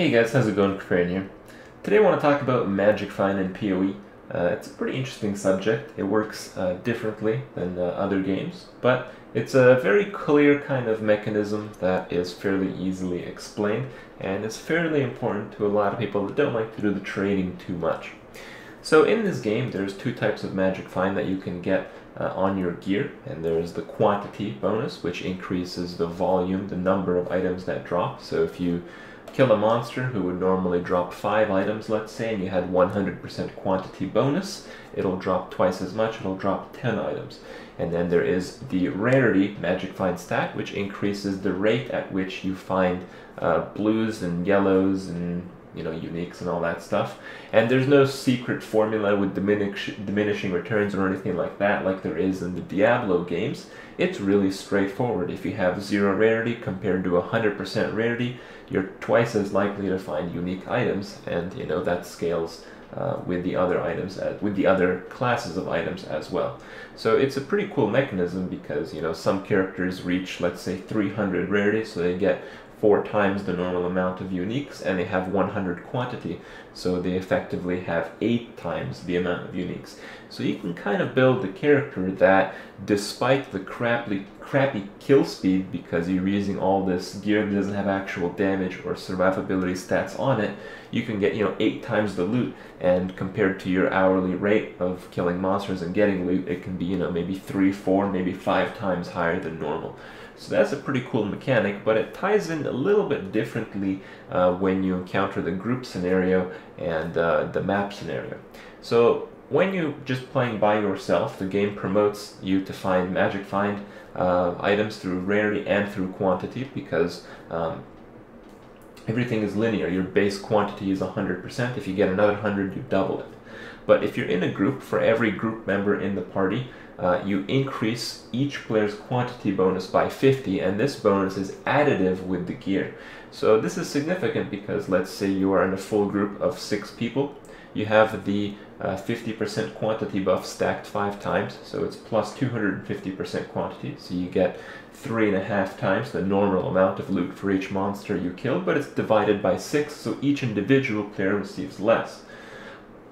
Hey guys, how's it going? Crane here. Today I want to talk about Magic Find and PoE. It's a pretty interesting subject. It works differently than other games, but it's a very clear kind of mechanism that is fairly easily explained, and it's fairly important to a lot of people that don't like to do the trading too much. So in this game, there's two types of Magic Find that you can get on your gear, and there's the quantity bonus, which increases the volume, the number of items that drop. So if you kill a monster who would normally drop 5 items, let's say, and you had 100% quantity bonus, it'll drop twice as much, it'll drop 10 items. And then there is the rarity Magic Find stat, which increases the rate at which you find blues and yellows and uniques and all that stuff. And there's no secret formula with diminishing returns or anything like that, like there is in the Diablo games. It's really straightforward. If you have 0 rarity compared to 100% rarity, you're twice as likely to find unique items, and that scales with the other items, with the other classes of items as well. So it's a pretty cool mechanism because some characters reach, let's say, 300 rarity, so they get 4 times the normal amount of uniques, and they have 100 quantity, so they effectively have 8 times the amount of uniques. So you can kind of build a character that, despite the crappy kill speed, because you're using all this gear that doesn't have actual damage or survivability stats on it, you can get 8 times the loot, and compared to your hourly rate of killing monsters and getting loot, it can be maybe 3, 4, maybe 5 times higher than normal. So that's a pretty cool mechanic, but it ties in a little bit differently when you encounter the group scenario and the map scenario. So when you're just playing by yourself, the game promotes you to find Magic Find items through rarity and through quantity, because everything is linear. Your base quantity is 100%. If you get another 100, you double it. But if you're in a group, for every group member in the party, you increase each player's quantity bonus by 50, and this bonus is additive with the gear. So this is significant because let's say you are in a full group of 6 people. You have the 50% quantity buff stacked 5 times, so it's plus 250% quantity, so you get 3.5 times the normal amount of loot for each monster you kill, but it's divided by 6, so each individual player receives less.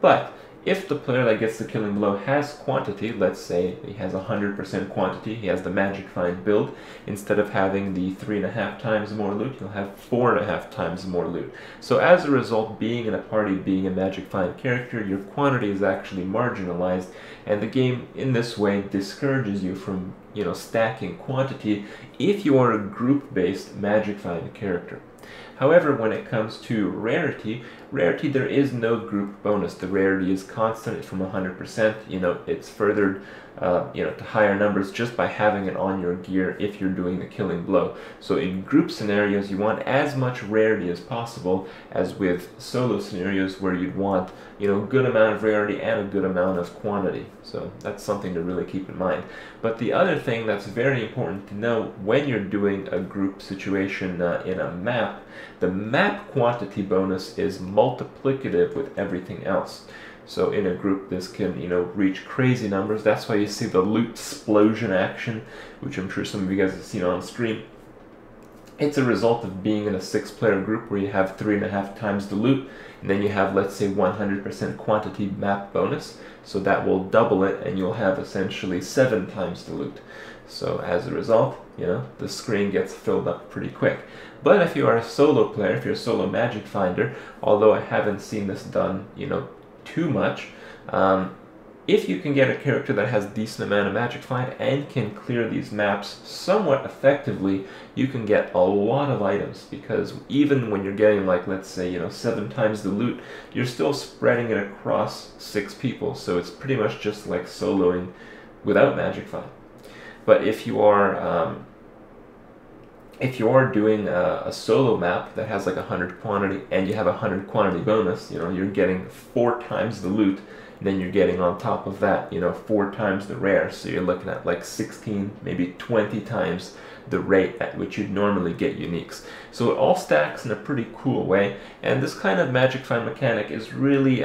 But if the player that gets the killing blow has quantity, let's say he has 100% quantity, he has the Magic Find build, instead of having the 3.5 times more loot, he'll have 4.5 times more loot. So as a result, being in a party, being a Magic Find character, your quantity is actually marginalized, and the game in this way discourages you from stacking quantity if you are a group-based Magic Find character. However, when it comes to rarity, there is no group bonus. The rarity is constant from 100%. It's furthered to higher numbers just by having it on your gear if you're doing the killing blow. So in group scenarios, you want as much rarity as possible, as with solo scenarios where you'd want a good amount of rarity and a good amount of quantity. So that's something to really keep in mind. But the other thing that's very important to know when you're doing a group situation in a map, the map quantity bonus is multiplicative with everything else. So in a group, this can reach crazy numbers. That's why you see the loot explosion action, which I'm sure some of you guys have seen on stream. It's a result of being in a 6-player group where you have 3.5 times the loot, and then you have, let's say, 100% quantity map bonus, so that will double it, and you'll have essentially 7 times the loot. So as a result, the screen gets filled up pretty quick. But if you are a solo player, if you're a solo Magic Finder, although I haven't seen this done, too much, if you can get a character that has a decent amount of Magic Find and can clear these maps somewhat effectively, you can get a lot of items, because even when you're getting, like, let's say, 7 times the loot, you're still spreading it across 6 people, so it's pretty much just like soloing without Magic Find. But if you are doing a solo map that has like 100 quantity and you have a 100 quantity bonus, you're getting 4 times the loot, and then you're getting on top of that, 4 times the rare, so you're looking at like 16, maybe 20 times the rate at which you'd normally get uniques. So it all stacks in a pretty cool way, and this kind of magic find mechanic is really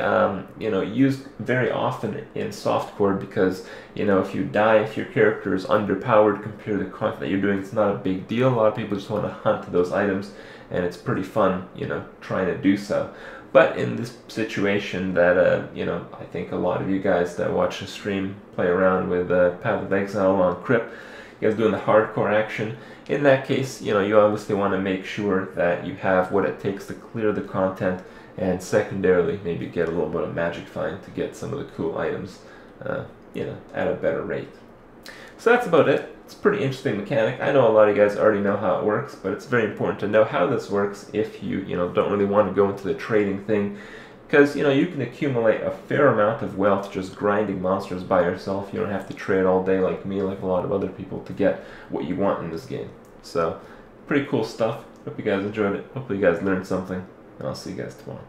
used very often in softcore because if you die, if your character is underpowered compared to the content that you're doing, it's not a big deal. A lot of people just want to hunt those items, and it's pretty fun trying to do so. But in this situation that, I think a lot of you guys that watch the stream play around with Path of Exile on Crypt, you guys doing the hardcore action. In that case, you obviously want to make sure that you have what it takes to clear the content, and secondarily, maybe get a little bit of magic find to get some of the cool items, at a better rate. So that's about it. It's a pretty interesting mechanic. I know a lot of you guys already know how it works, but it's very important to know how this works if you, don't really want to go into the trading thing. Because, you can accumulate a fair amount of wealth just grinding monsters by yourself. You don't have to trade all day like me, like a lot of other people, to get what you want in this game. So, pretty cool stuff. Hope you guys enjoyed it. Hopefully you guys learned something. And I'll see you guys tomorrow.